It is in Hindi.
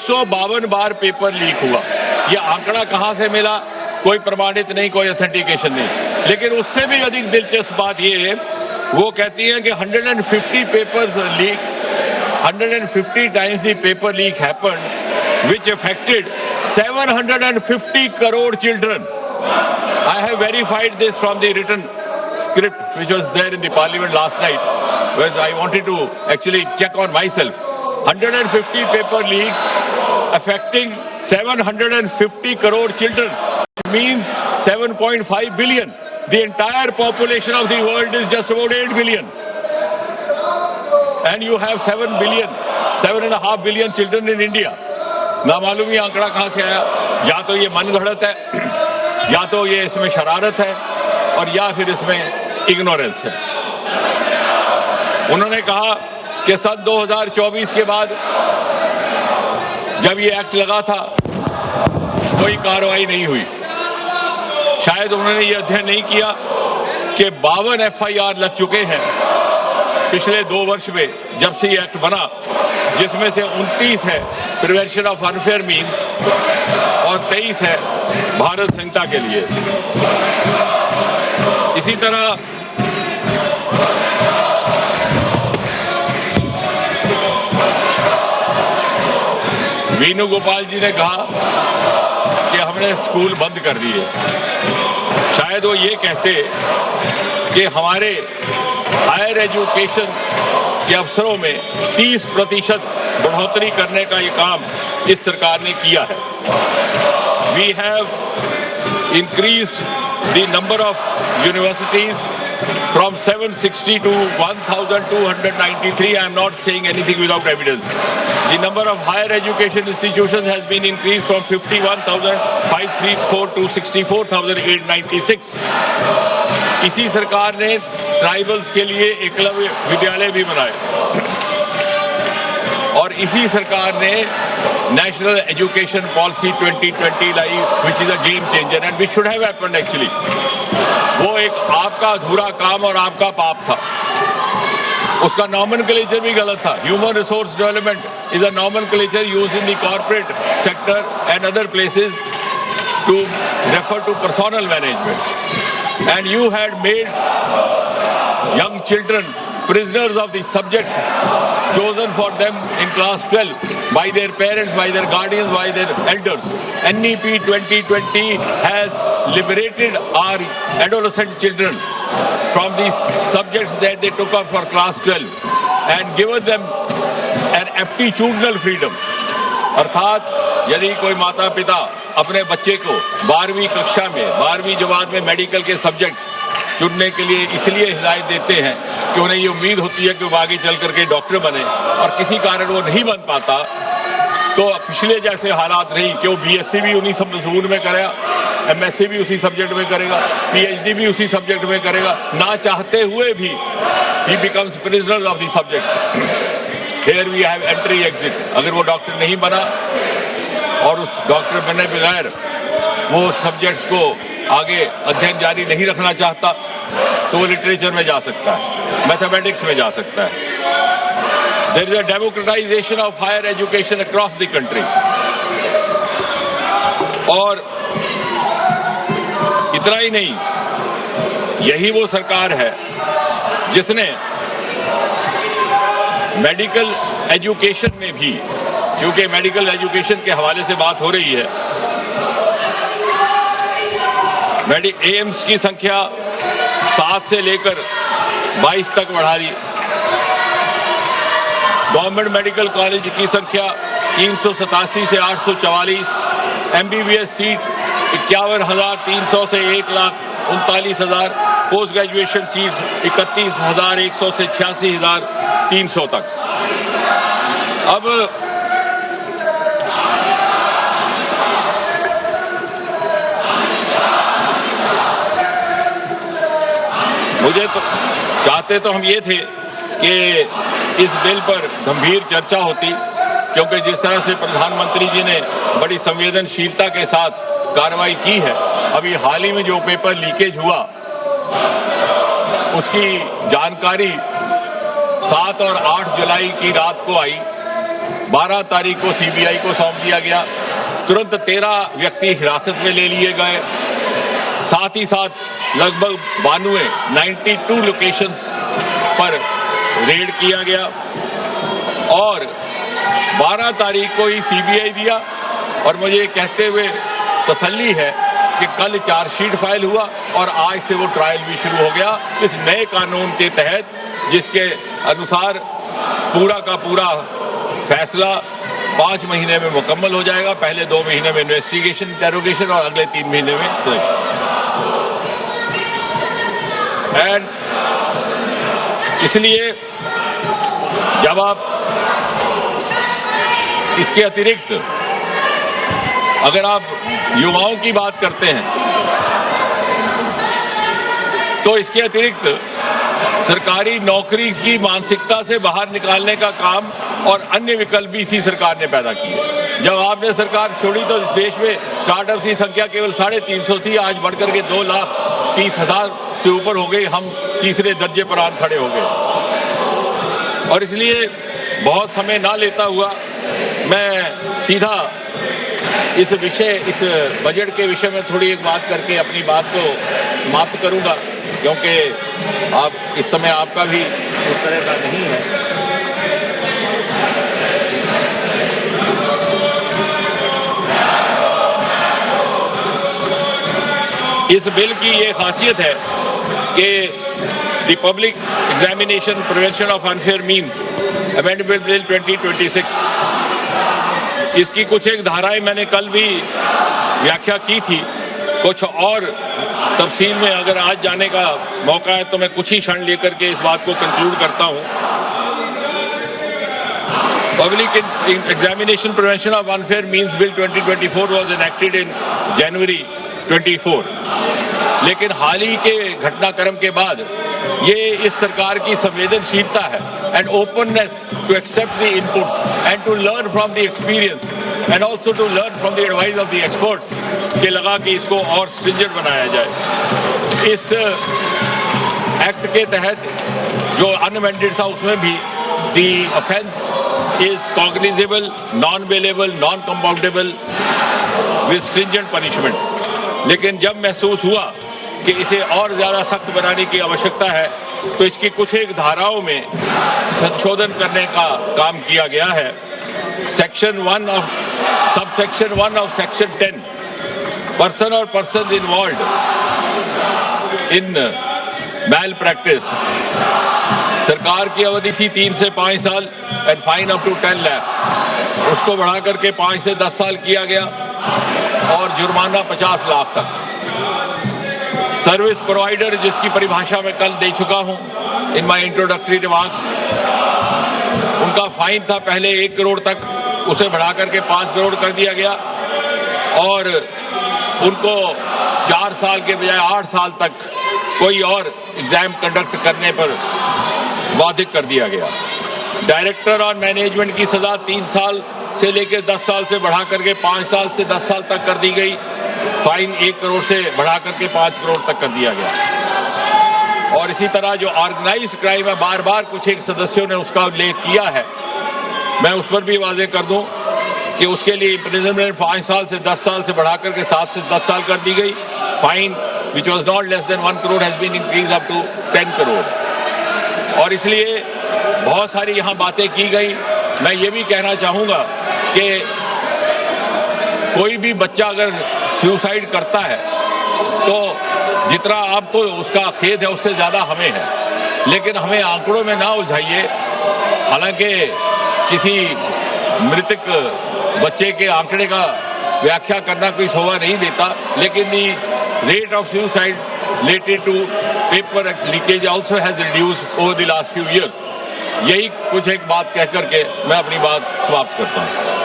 152 बार पेपर लीक हुआ। ये आंकड़ा कहां से मिला, कोई प्रमाणित नहीं, कोई ऑथेंटिकेशन नहीं। लेकिन उससे भी अधिक दिलचस्प बात ये है, वो कहती हैं कि 150 papers leak, 150 times the paper leak happened, which affected 750 crore children. I have verified this from the written script which was there in the parliament last night, where I wanted to actually check on myself. 150 paper leaks affecting 750 crore children, which means 7.5 billion. The entire population of the world is just about 8 billion. And you have 7.5 billion children in India. ना मालूम ये आंकड़ा कहां से आया। या तो ये मनगढ़ंत है, या तो ये इसमें शरारत है, और या फिर इसमें इग्नोरेंस है। उन्होंने कहा कि सन 2024 के बाद जब ये एक्ट लगा था कोई कार्रवाई नहीं हुई। शायद उन्होंने ये अध्ययन नहीं किया कि 52 FIR लग चुके हैं पिछले 2 वर्ष में जब से ये एक्ट बना, जिसमें से 29 है प्रिवेंशन ऑफ अनफेयर मीन्स और 23 है भारत संहिता के लिए। इसी तरह वेणुगोपाल जी ने कहा कि हमने स्कूल बंद कर दिए। शायद वो ये कहते कि हमारे हायर एजुकेशन के अवसरों में 30% बढ़ोतरी करने का ये काम इस सरकार ने किया है। We have increased the number of universities from 760 to 1,293. I am not saying anything without evidence. The number of higher education institutions has been increased from 51,534 to 64,896. इसी सरकार ने ट्राइबल्स के लिए एकलव्य विद्यालय भी बनाए, और इसी सरकार ने national education policy 2020 lie, which is a game changer and which should have happened actually. वो एक आपका अधूरा काम और आपका पाप था। उसका नॉमेनक्लेचर भी गलत था। Human resource development is a nomenclature used in the corporate sector and other places to refer to personnel management, and you had made young children prisoners of the subjects chosen for them in class 12 by their parents, by their guardians, by their elders. NEP 2020 has liberated our adolescent children from these subjects that they took up for class 12 and given them an aptitudinal freedom. अर्थात यदि कोई माता पिता अपने बच्चे को 12वीं कक्षा में, 12वीं जमात में मेडिकल के सब्जेक्ट चुनने के लिए इसलिए हिदायत देते हैं कि उन्हें ये उम्मीद होती है कि वो आगे चल करके डॉक्टर बने, और किसी कारण वो नहीं बन पाता, तो पिछले जैसे हालात नहीं कि वो BSc भी उन्हीं मजमून में करेगा, MSc भी उसी सब्जेक्ट में करेगा, PhD भी उसी सब्जेक्ट में करेगा, ना चाहते हुए भी he becomes prisoners of the subjects. Here we have entry exit. अगर वो डॉक्टर नहीं बना और उस डॉक्टर बने बगैर वो सब्जेक्ट्स को आगे अध्ययन जारी नहीं रखना चाहता, तो वो लिटरेचर में जा सकता है, मैथमेटिक्स में जा सकता है। There is a democratization of higher education across the country. और इतना ही नहीं, यही वो सरकार है जिसने मेडिकल एजुकेशन में भी, क्योंकि मेडिकल एजुकेशन के हवाले से बात हो रही है, एम्स की संख्या 7 से लेकर 22 तक बढ़ा दी। गवर्नमेंट मेडिकल कॉलेज की संख्या 387 से 844, MBBS सीट 51,300 से 1,39,000, पोस्ट ग्रेजुएशन सीट्स 31,100 से 86,300 तक। अब मुझे तो चाहते तो हम ये थे कि इस बिल पर गंभीर चर्चा होती, क्योंकि जिस तरह से प्रधानमंत्री जी ने बड़ी संवेदनशीलता के साथ कार्रवाई की है, अभी हाल ही में जो पेपर लीकेज हुआ उसकी जानकारी 7 और 8 जुलाई की रात को आई, 12 तारीख को सीबीआई को सौंप दिया गया। तुरंत 13 व्यक्ति हिरासत में ले लिए गए। साथ ही साथ लगभग 92 लोकेशंस पर रेड किया गया और 12 तारीख को ही सीबीआई दिया। और मुझे कहते हुए तसल्ली है कि कल चार्जशीट फाइल हुआ और आज से वो ट्रायल भी शुरू हो गया इस नए कानून के तहत, जिसके अनुसार पूरा का पूरा फैसला 5 महीने में मुकम्मल हो जाएगा। पहले 2 महीने में इन्वेस्टिगेशन, इंटेरोगेशन और अगले 3 महीने में एंड इसलिए जब आप इसके अतिरिक्त अगर आप युवाओं की बात करते हैं तो इसके अतिरिक्त सरकारी नौकरी की मानसिकता से बाहर निकालने का काम और अन्य विकल्प भी इसी सरकार ने पैदा किए। जब आपने सरकार छोड़ी तो इस देश में स्टार्टअप की संख्या केवल 350 थी, आज बढ़कर के 2,30,000 से ऊपर हो गई। हम तीसरे दर्जे पर आन खड़े हो गए। और इसलिए बहुत समय ना लेता हुआ मैं सीधा इस बजट के विषय में थोड़ी एक बात करके अपनी बात को समाप्त करूंगा, क्योंकि आप इस समय आपका भी उस तरह का नहीं है। इस बिल की ये खासियत है कि the public examination prevention of unfair means amendment bill 2026, इसकी कुछ एक धाराएं मैंने कल भी व्याख्या की थी। कुछ और तफसील में अगर आज जाने का मौका है तो मैं कुछ ही क्षण लेकर के इस बात को कंक्लूड करता हूं। Public examination prevention of unfair means bill 2024 was enacted in January 24, लेकिन हाल ही के घटनाक्रम के बाद ये इस सरकार की संवेदनशीलता है and openness to accept the inputs and to learn from the experience and also to learn from the advice of the experts के लगा कि इसको और stringent बनाया जाए। इस एक्ट के तहत जो अनअमेंडेड था उसमें भी the offence is cognizable, non-bailable, non-compoundable with stringent punishment। लेकिन जब महसूस हुआ कि इसे और ज्यादा सख्त बनाने की आवश्यकता है तो इसकी कुछ एक धाराओं में संशोधन करने का काम किया गया है। सबसेक्शन 1 ऑफ सेक्शन 10, पर्सन और person involve in malpractice, सरकार की अवधि थी 3 से 5 साल and fine up to 10 lakh, उसको बढ़ा करके 5 से 10 साल किया गया और जुर्माना 50 लाख तक। सर्विस प्रोवाइडर, जिसकी परिभाषा मैं कल दे चुका हूं इन माय इंट्रोडक्टरी रिमार्क्स, उनका फाइन था पहले 1 करोड़ तक, उसे बढ़ा करके 5 करोड़ कर दिया गया और उनको 4 साल के बजाय 8 साल तक कोई और एग्जाम कंडक्ट करने पर बाधित कर दिया गया। डायरेक्टर और मैनेजमेंट की सजा 3 साल से लेकर 10 साल से बढ़ा करके 5 साल से 10 साल तक कर दी गई। फाइन 1 करोड़ से बढ़ा करके 5 करोड़ तक कर दिया गया। और इसी तरह जो ऑर्गेनाइज क्राइम है, बार बार कुछ एक सदस्यों ने उसका उल्लेख किया है, मैं उस पर भी वाजे कर दूं कि उसके लिए इम्प्रिजनमेंट 5 साल से 10 साल से बढ़ा करके 7 से 10 साल कर दी गई। Fine which was not less than 1 crore has been increase up to 10 crore. और इसलिए बहुत सारी यहाँ बातें की गई। मैं ये भी कहना चाहूंगा कि कोई भी बच्चा अगर सुसाइड करता है तो जितना आपको उसका खेद है उससे ज्यादा हमें है, लेकिन हमें आंकड़ों में ना उलझाइए। हालांकि किसी मृतक बच्चे के आंकड़े का व्याख्या करना कोई शोभा नहीं देता, लेकिन the rate of suicide related to paper leakage also has reduced over the last few years. यही कुछ एक बात कह करके मैं अपनी बात समाप्त करता हूं।